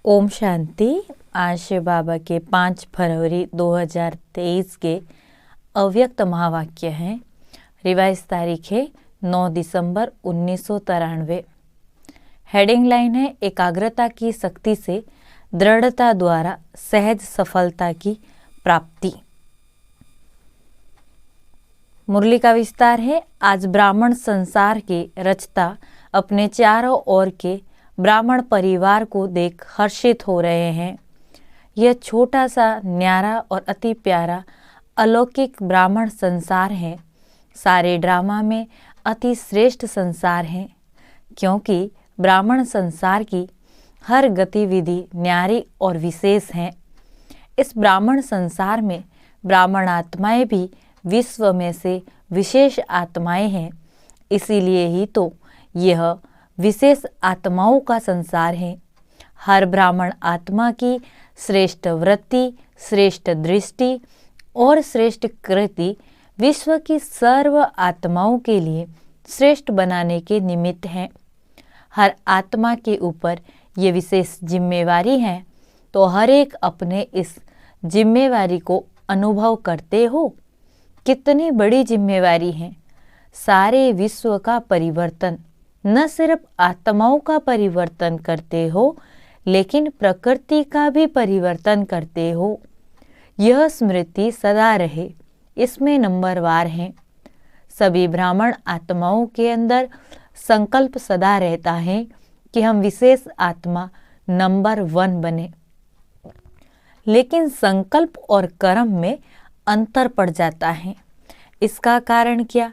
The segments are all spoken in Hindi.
ओम शांति। आज शिव बाबा के 5 फरवरी 2023 के अव्यक्त महावाक्य हैं। रिवाइज तारीख है 9 दिसंबर 1993। हेडिंग लाइन है एकाग्रता की शक्ति से दृढ़ता द्वारा सहज सफलता की प्राप्ति। मुरली का विस्तार है। आज ब्राह्मण संसार के रचता अपने चारों ओर के ब्राह्मण परिवार को देख हर्षित हो रहे हैं। यह छोटा सा न्यारा और अति प्यारा अलौकिक ब्राह्मण संसार है। सारे ड्रामा में अति श्रेष्ठ संसार है, क्योंकि ब्राह्मण संसार की हर गतिविधि न्यारी और विशेष है। इस ब्राह्मण संसार में ब्राह्मण आत्माएं भी विश्व में से विशेष आत्माएं हैं। इसीलिए ही तो यह विशेष आत्माओं का संसार है। हर ब्राह्मण आत्मा की श्रेष्ठ वृत्ति, श्रेष्ठ दृष्टि और श्रेष्ठ कृति विश्व की सर्व आत्माओं के लिए श्रेष्ठ बनाने के निमित्त है। हर आत्मा के ऊपर ये विशेष जिम्मेवारी है, तो हर एक अपने इस जिम्मेवारी को अनुभव करते हो। कितनी बड़ी जिम्मेवारी है। सारे विश्व का परिवर्तन, न सिर्फ आत्माओं का परिवर्तन करते हो, लेकिन प्रकृति का भी परिवर्तन करते हो। यह स्मृति सदा रहे, इसमें नंबरवार है। सभी ब्राह्मण आत्माओं के अंदर संकल्प सदा रहता है कि हम विशेष आत्मा नंबर 1 बने। लेकिन संकल्प और कर्म में अंतर पड़ जाता है। इसका कारण क्या?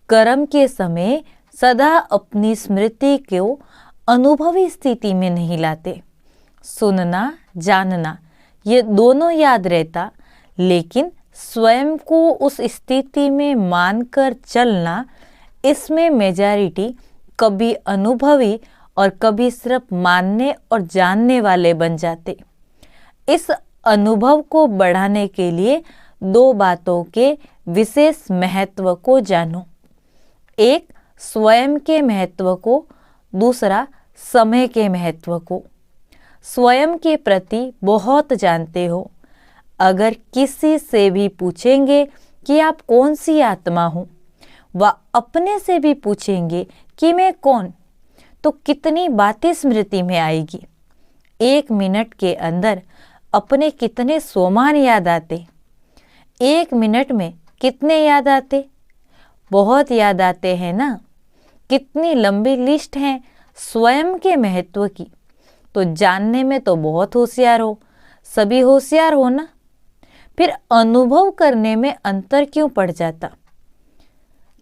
कर्म के समय सदा अपनी स्मृति को अनुभवी स्थिति में नहीं लाते। सुनना, जानना ये दोनों याद रहता, लेकिन स्वयं को उस स्थिति में मानकर चलना, इसमें मेजॉरिटी कभी अनुभवी और कभी सिर्फ मानने और जानने वाले बन जाते। इस अनुभव को बढ़ाने के लिए 2 बातों के विशेष महत्व को जानो। एक स्वयं के महत्व को, दूसरा समय के महत्व को। स्वयं के प्रति बहुत जानते हो। अगर किसी से भी पूछेंगे कि आप कौन सी आत्मा हो, व अपने से भी पूछेंगे कि मैं कौन, तो कितनी बातें स्मृति में आएगी। 1 मिनट के अंदर अपने कितने सोमान याद आते। 1 मिनट में कितने याद आते? बहुत याद आते हैं ना। कितनी लंबी लिस्ट है स्वयं के महत्व की। तो जानने में तो बहुत होशियार हो, सभी होशियार हो ना। फिर अनुभव करने में अंतर क्यों पड़ जाता?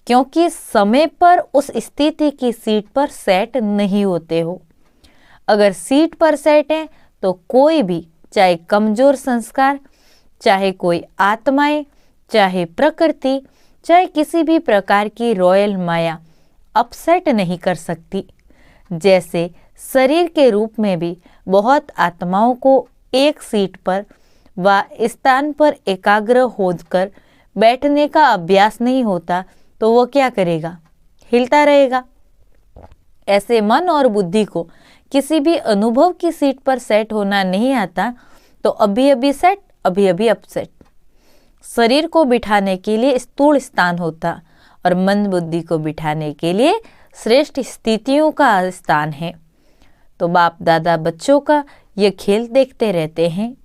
क्योंकि समय पर उस स्थिति की सीट पर सेट नहीं होते हो। अगर सीट पर सेट है तो कोई भी, चाहे कमजोर संस्कार, चाहे कोई आत्माएं, चाहे प्रकृति, चाहे किसी भी प्रकार की रॉयल माया अपसेट नहीं कर सकती। जैसे शरीर के रूप में भी बहुत आत्माओं को एक सीट पर व स्थान पर एकाग्र होकर बैठने का अभ्यास नहीं होता, तो वो क्या करेगा? हिलता रहेगा। ऐसे मन और बुद्धि को किसी भी अनुभव की सीट पर सेट होना नहीं आता, तो अभी अभी सेट, अभी अभी अपसेट। शरीर को बिठाने के लिए स्थूल स्थान होता और मन बुद्धि को बिठाने के लिए श्रेष्ठ स्थितियों का स्थान है। तो बाप दादा बच्चों का ये खेल देखते रहते हैं।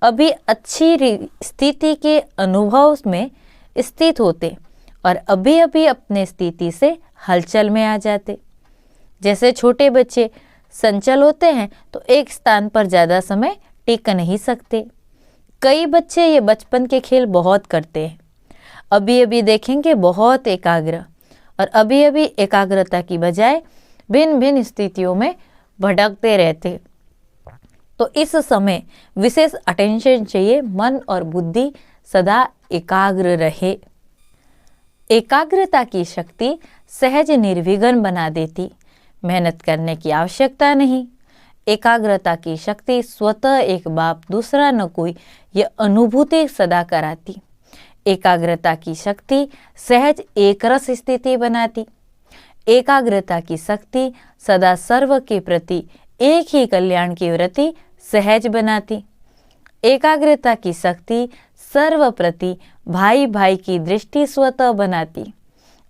अभी अच्छी स्थिति के अनुभव में स्थित होते और अभी अभी अपने स्थिति से हलचल में आ जाते। जैसे छोटे बच्चे संचल होते हैं तो एक स्थान पर ज़्यादा समय टिक नहीं सकते। कई बच्चे ये बचपन के खेल बहुत करते हैं। अभी अभी देखेंगे बहुत एकाग्र, और अभी अभी एकाग्रता की बजाय भिन्न भिन्न स्थितियों में भटकते रहते। तो इस समय विशेष अटेंशन चाहिए। मन और बुद्धि सदा एकाग्र रहे। एकाग्रता की शक्ति सहज निर्विघ्न बना देती। मेहनत करने की आवश्यकता नहीं। एकाग्रता की शक्ति स्वतः एक बाप दूसरा न कोई, यह अनुभूति सदा कराती। एकाग्रता की शक्ति सहज एकरस स्थिति बनाती। एकाग्रता की शक्ति सदा सर्व के प्रति एक ही कल्याण की वृत्ति सहज बनाती। एकाग्रता की शक्ति सर्वप्रति भाई भाई की दृष्टि स्वतः बनाती।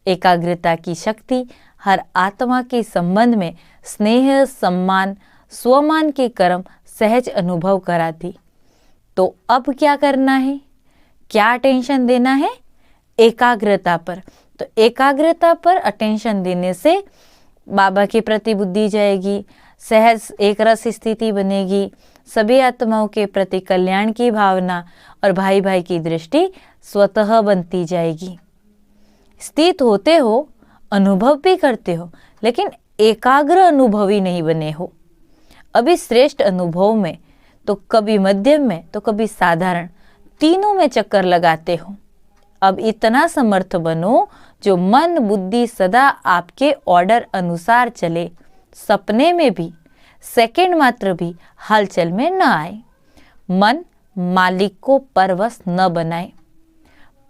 एकाग्रता की शक्ति हर आत्मा के संबंध में स्नेह, सम्मान, स्वमान के कर्म सहज अनुभव कराती। तो अब क्या करना है, क्या अटेंशन देना है? एकाग्रता पर। तो एकाग्रता पर अटेंशन देने से बाबा के प्रति बुद्धि जाएगी, सहज एक रस स्थिति बनेगी, सभी आत्माओं के प्रति कल्याण की भावना और भाई भाई की दृष्टि स्वतः बनती जाएगी। स्थित होते हो, अनुभव भी करते हो, लेकिन एकाग्र अनुभवी नहीं बने हो। अभी श्रेष्ठ अनुभव में तो कभी मध्यम में तो कभी साधारण, तीनों में चक्कर लगाते हो। अब इतना समर्थ बनो जो मन बुद्धि सदा आपके ऑर्डर अनुसार चले, सपने में भी सेकंड मात्र भी हलचल में न आए। मन मालिक को परवश न बनाए।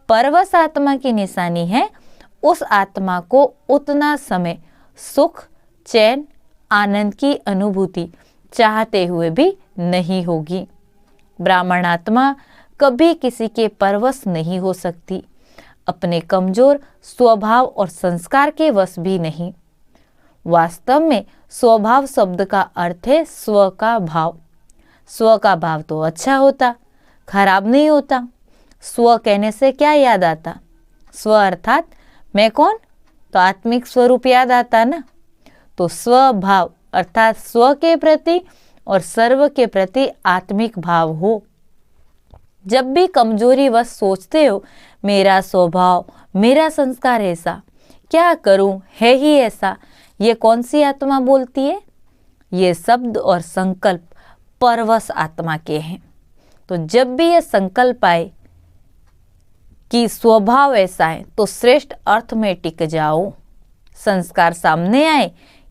परवश आत्मा की निशानी है, उस आत्मा को उतना समय सुख, चैन, आनंद की अनुभूति चाहते हुए भी नहीं होगी। ब्राह्मण आत्मा कभी किसी के परवश नहीं हो सकती, अपने कमजोर स्वभाव और संस्कार के वश भी नहीं। वास्तव में स्वभाव शब्द का अर्थ है स्व का भाव। स्व का भाव तो अच्छा होता, खराब नहीं होता। स्व कहने से क्या याद आता? स्व अर्थात मैं कौन, तो आत्मिक स्वरूप याद आता ना। तो स्वभाव अर्थात स्व के प्रति और सर्व के प्रति आत्मिक भाव हो। जब भी कमजोरी वश सोचते हो मेरा स्वभाव, मेरा संस्कार ऐसा, क्या करूं, है ही ऐसा, ये कौन सी आत्मा बोलती है? ये शब्द और संकल्प परवश आत्मा के हैं। तो जब भी ये संकल्प आए कि स्वभाव ऐसा है, तो श्रेष्ठ अर्थ में टिक जाओ। संस्कार सामने आए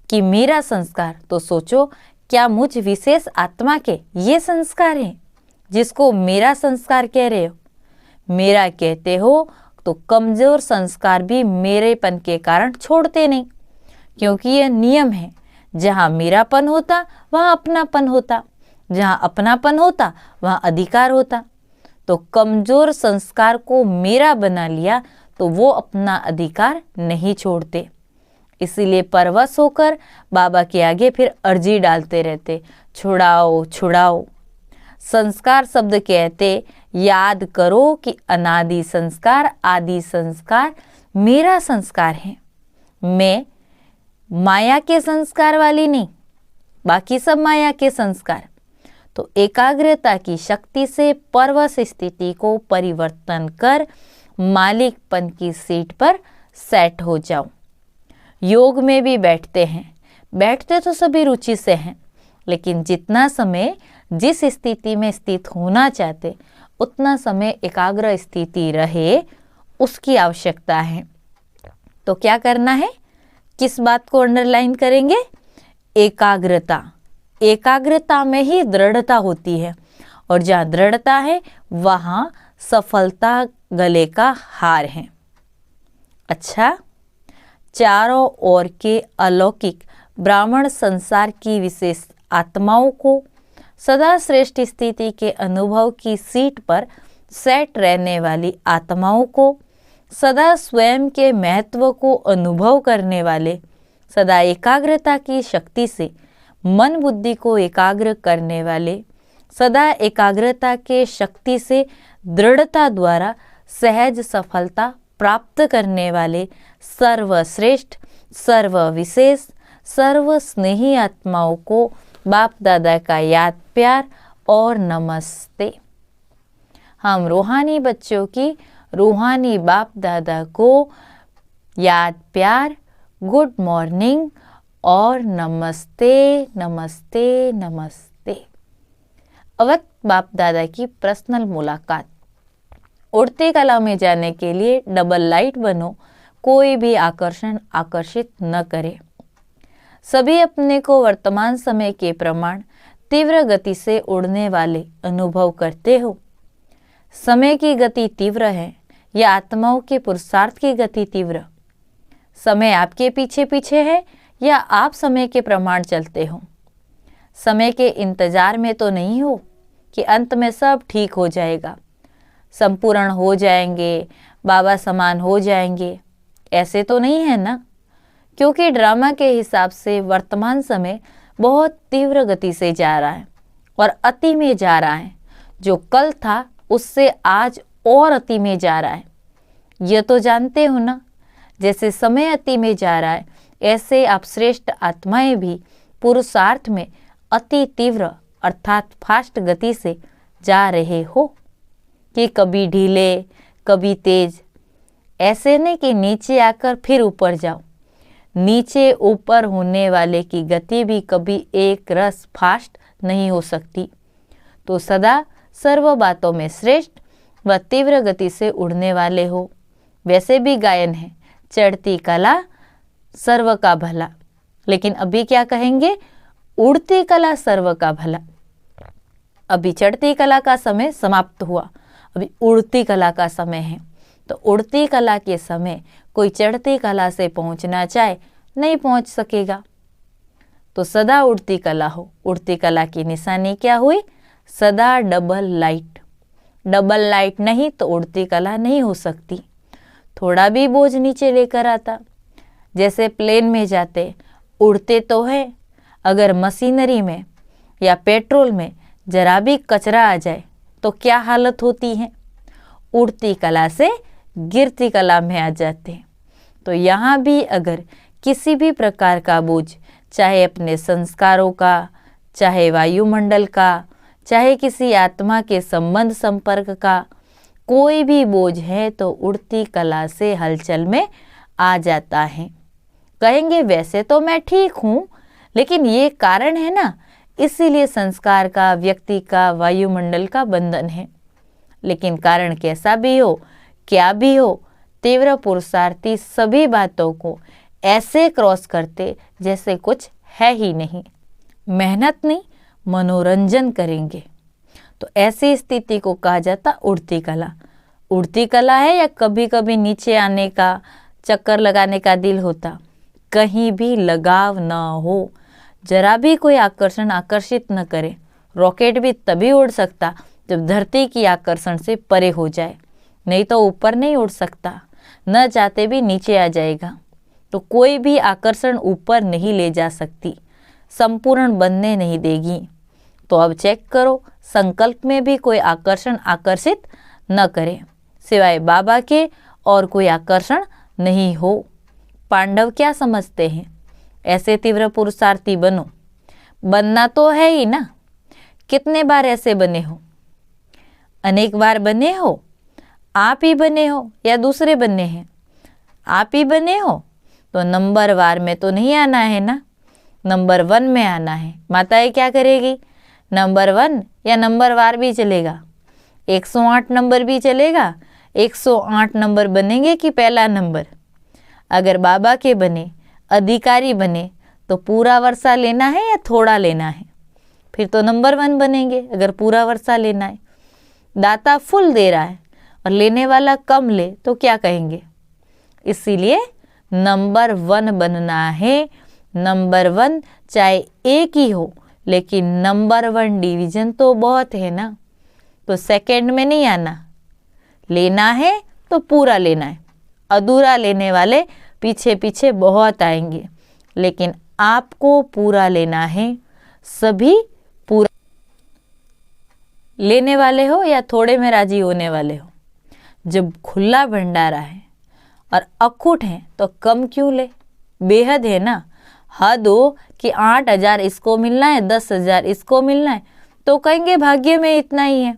कि मेरा संस्कार, तो सोचो क्या मुझ विशेष आत्मा के ये संस्कार हैं जिसको मेरा संस्कार कह रहे हो? मेरा कहते हो तो कमजोर संस्कार भी मेरेपन के कारण छोड़ते नहीं, क्योंकि यह नियम है। जहाँ मेरापन होता वहाँ अपनापन होता, जहाँ अपनापन होता वहाँ अधिकार होता। तो कमजोर संस्कार को मेरा बना लिया तो वो अपना अधिकार नहीं छोड़ते। इसीलिए परवश होकर बाबा के आगे फिर अर्जी डालते रहते, छुड़ाओ छुड़ाओ। संस्कार शब्द कहते याद करो कि अनादि संस्कार, आदि संस्कार मेरा संस्कार है। मैं माया के संस्कार वाली नहीं, बाकी सब माया के संस्कार। तो एकाग्रता की शक्ति से परवश स्थिति को परिवर्तन कर मालिकपन की सीट पर सेट हो जाओ। योग में भी बैठते हैं, बैठते तो सभी रुचि से हैं, लेकिन जितना समय जिस स्थिति में स्थित होना चाहते उतना समय एकाग्र स्थिति रहे, उसकी आवश्यकता है। तो क्या करना है, किस बात को अंडरलाइन करेंगे? एकाग्रता। एकाग्रता में ही दृढ़ता होती है, और जहाँ दृढ़ता है वहाँ सफलता गले का हार है। अच्छा, चारों ओर के अलौकिक ब्राह्मण संसार की विशेष आत्माओं को सदा श्रेष्ठ स्थिति के अनुभव की सीट पर सेट रहने वाली आत्माओं को, सदा स्वयं के महत्व को अनुभव करने वाले, सदा एकाग्रता की शक्ति से मन बुद्धि को एकाग्र करने वाले, सदा एकाग्रता के शक्ति से दृढ़ता द्वारा सहज सफलता प्राप्त करने वाले सर्वश्रेष्ठ, सर्वविशेष, सर्वस्नेही आत्माओं को बाप दादा का याद प्यार और नमस्ते। हम रूहानी बच्चों की रूहानी बाप दादा को याद प्यार, गुड मॉर्निंग और नमस्ते नमस्ते नमस्ते। अवध बाप दादा की पर्सनल मुलाकात। उड़ती कला में जाने के लिए डबल लाइट बनो, कोई भी आकर्षण आकर्षित न करे। सभी अपने को वर्तमान समय के प्रमाण तीव्र गति से उड़ने वाले अनुभव करते हो। समय की गति तीव्र है या आत्माओं के पुरुषार्थ की गति तीव्र? समय आपके पीछे पीछे है या आप समय के प्रमाण चलते हो? समय के इंतजार में तो नहीं हो कि अंत में सब ठीक हो जाएगा, संपूर्ण हो जाएंगे, बाबा समान हो जाएंगे, ऐसे तो नहीं है ना। क्योंकि ड्रामा के हिसाब से वर्तमान समय बहुत तीव्र गति से जा रहा है और अति में जा रहा है। जो कल था उससे आज और अति में जा रहा है। यह तो जानते हो ना, जैसे समय अति में जा रहा है ऐसे आप श्रेष्ठ आत्माएं भी पुरुषार्थ में अति तीव्र अर्थात फास्ट गति से जा रहे हो कि कभी ढीले कभी तेज। ऐसे नहीं कि नीचे आकर फिर ऊपर जाओ। नीचे ऊपर होने वाले की गति भी कभी एक रस फास्ट नहीं हो सकती। तो सदा सर्व बातों में श्रेष्ठ व तीव्र गति से उड़ने वाले हो। वैसे भी गायन है, चढ़ती कला सर्व का भला, लेकिन अभी क्या कहेंगे, उड़ती कला सर्व का भला। अभी चढ़ती कला का समय समाप्त हुआ, अभी उड़ती कला का समय है। तो उड़ती कला के समय कोई चढ़ती कला से पहुंचना चाहे नहीं पहुंच सकेगा। तो सदा उड़ती कला हो। उड़ती कला की निशानी क्या हुई, सदा डबल लाइट। डबल लाइट नहीं तो उड़ती कला नहीं हो सकती। थोड़ा भी बोझ नीचे लेकर आता, जैसे प्लेन में जाते उड़ते तो है, अगर मशीनरी में या पेट्रोल में जरा भी कचरा आ जाए तो क्या हालत होती है, उड़ती कला से गिरती कला में आ जाते हैं। तो यहाँ भी अगर किसी भी प्रकार का बोझ, चाहे अपने संस्कारों का, चाहे वायुमंडल का, चाहे किसी आत्मा के संबंध संपर्क का, कोई भी बोझ है तो उड़ती कला से हलचल में आ जाता है। कहेंगे वैसे तो मैं ठीक हूँ, लेकिन ये कारण है ना, इसीलिए संस्कार का, व्यक्ति का, वायुमंडल का बंधन है। लेकिन कारण कैसा भी हो, क्या भी हो, तीव्र पुरुषार्थी सभी बातों को ऐसे क्रॉस करते जैसे कुछ है ही नहीं। मेहनत नहीं, मनोरंजन करेंगे। तो ऐसी स्थिति को कहा जाता उड़ती कला। उड़ती कला है या कभी कभी नीचे आने का, चक्कर लगाने का दिल होता, कहीं भी लगाव न हो, जरा भी कोई आकर्षण आकर्षित न करे। रॉकेट भी तभी उड़ सकता जब धरती की आकर्षण से परे हो जाए, नहीं तो ऊपर नहीं उड़ सकता, न चाहते भी नीचे आ जाएगा। तो कोई भी आकर्षण ऊपर नहीं ले जा सकती, संपूर्ण बनने नहीं देगी। तो अब चेक करो, संकल्प में भी कोई आकर्षण आकर्षित न करे, सिवाय बाबा के और कोई आकर्षण नहीं हो। पांडव क्या समझते हैं, ऐसे तीव्र पुरुषार्थी बनो। बनना तो है ही ना, कितने बार ऐसे बने हो, अनेक बार बने हो। आप ही बने हो या दूसरे बने हैं, आप ही बने हो तो नंबर वार में तो नहीं आना है ना, नंबर 1 में आना है। माताएं क्या करेगी, नंबर 1 या नंबर वार भी चलेगा, 108 नंबर भी चलेगा, 108 नंबर बनेंगे कि पहला नंबर। अगर बाबा के बने, अधिकारी बने तो पूरा वर्षा लेना है या थोड़ा लेना है, फिर तो नंबर 1 बनेंगे। अगर पूरा वर्षा लेना है, दाता फुल दे रहा है और लेने वाला कम ले तो क्या कहेंगे। इसीलिए नंबर 1 बनना है। नंबर 1 चाहे एक ही हो, लेकिन नंबर 1 डिवीजन तो बहुत है ना। तो सेकंड में नहीं आना, लेना है तो पूरा लेना है। अधूरा लेने वाले पीछे पीछे बहुत आएंगे, लेकिन आपको पूरा लेना है। सभी पूरा लेने वाले हो या थोड़े में राजी होने वाले हो। जब खुला भंडारा है और अखूट है तो कम क्यों ले, बेहद है ना। हद हो कि 8,000 इसको मिलना है, 10,000 इसको मिलना है, तो कहेंगे भाग्य में इतना ही है।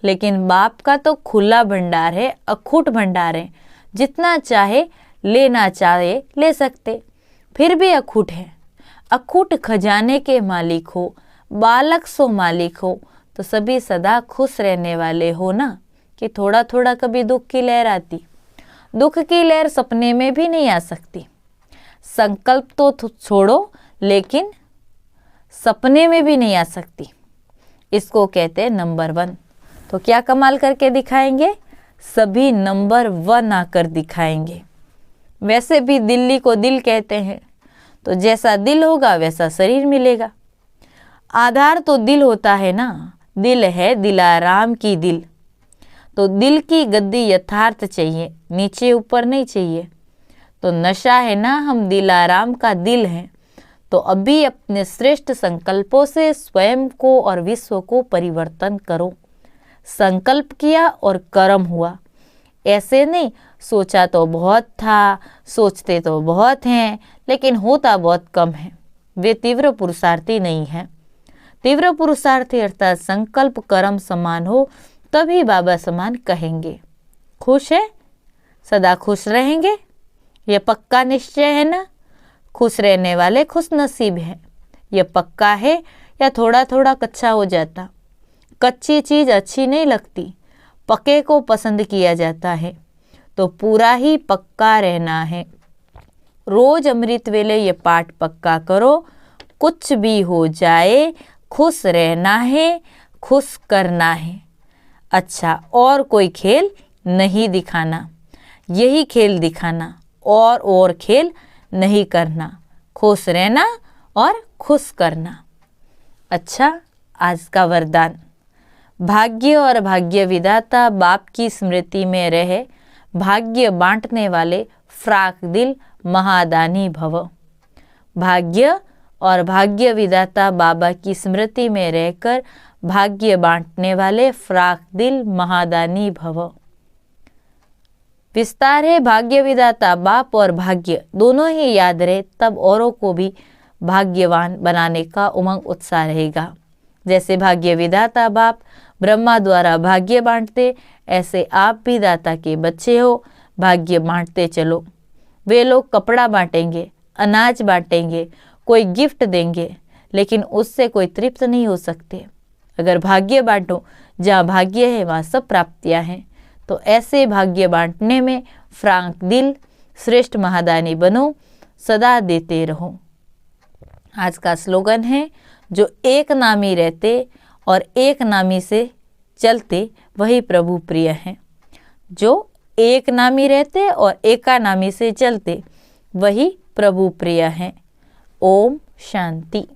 लेकिन बाप का तो खुला भंडार है, अखूट भंडार है, जितना चाहे लेना चाहे ले सकते, फिर भी अखूट है। अखूट खजाने के मालिक हो, बालक सो मालिक हो, तो सभी सदा खुश रहने वाले हो ना। कि थोड़ा थोड़ा कभी दुख की लहर आती, दुख की लहर सपने में भी नहीं आ सकती। संकल्प तो छोड़ो, लेकिन सपने में भी नहीं आ सकती। इसको कहते हैं नंबर 1। तो क्या कमाल करके दिखाएंगे, सभी नंबर 1 आकर दिखाएंगे। वैसे भी दिल्ली को दिल कहते हैं, तो जैसा दिल होगा वैसा शरीर मिलेगा। आधार तो दिल होता है ना, दिल है दिलाराम की दिल। तो दिल की गद्दी यथार्थ चाहिए, नीचे ऊपर नहीं चाहिए। तो नशा है ना, हम दिलाराम का दिल हैं। तो अभी अपने श्रेष्ठ संकल्पों से स्वयं को और विश्व को परिवर्तन करो। संकल्प किया और कर्म हुआ। ऐसे नहीं सोचा तो बहुत था, सोचते तो बहुत हैं, लेकिन होता बहुत कम है। वे तीव्र पुरुषार्थी नहीं हैं। तीव्र पुरुषार्थी अर्थात संकल्प कर्म समान हो तभी बाबा समान कहेंगे। खुश है, सदा खुश रहेंगे, यह पक्का निश्चय है ना। खुश रहने वाले खुश नसीब हैं। यह पक्का है या थोड़ा थोड़ा कच्चा हो जाता। कच्ची चीज अच्छी नहीं लगती, पक्के को पसंद किया जाता है। तो पूरा ही पक्का रहना है। रोज अमृत वेले ये पाठ पक्का करो। कुछ भी हो जाए खुश रहना है, खुश करना है। अच्छा, और कोई खेल नहीं दिखाना, यही खेल दिखाना, और खेल नहीं करना। खुश रहना और खुश करना। अच्छा, आज का वरदान। भाग्य और भाग्य विधाता बाप की स्मृति में रहे, भाग्य बांटने वाले फ्राक दिल महादानी भव। भाग्य और भाग्य विधाता बाबा की स्मृति में रहकर भाग्य बांटने वाले फ्राक दिल महादानी भव। विस्तार है, भाग्य विधाता बाप और भाग्य दोनों ही याद रहे, तब औरों को भी भाग्यवान बनाने का उमंग उत्साह रहेगा। जैसे भाग्य विधाता बाप ब्रह्मा द्वारा भाग्य बांटते, ऐसे आप भी दाता के बच्चे हो, भाग्य बांटते चलो। वे लोग कपड़ा बांटेंगे, अनाज बांटेंगे, कोई गिफ्ट देंगे, लेकिन उससे कोई तृप्त नहीं हो सकते। अगर भाग्य बांटो, जहाँ भाग्य है वहाँ सब प्राप्तियाँ हैं। तो ऐसे भाग्य बांटने में फ्रांक दिल श्रेष्ठ महादानी बनो, सदा देते रहो। आज का स्लोगन है, जो एक नामी रहते और एक नामी से चलते वही प्रभु प्रिय हैं। जो एक नामी रहते और एका नामी से चलते वही प्रभु प्रिय हैं। ओम शांति।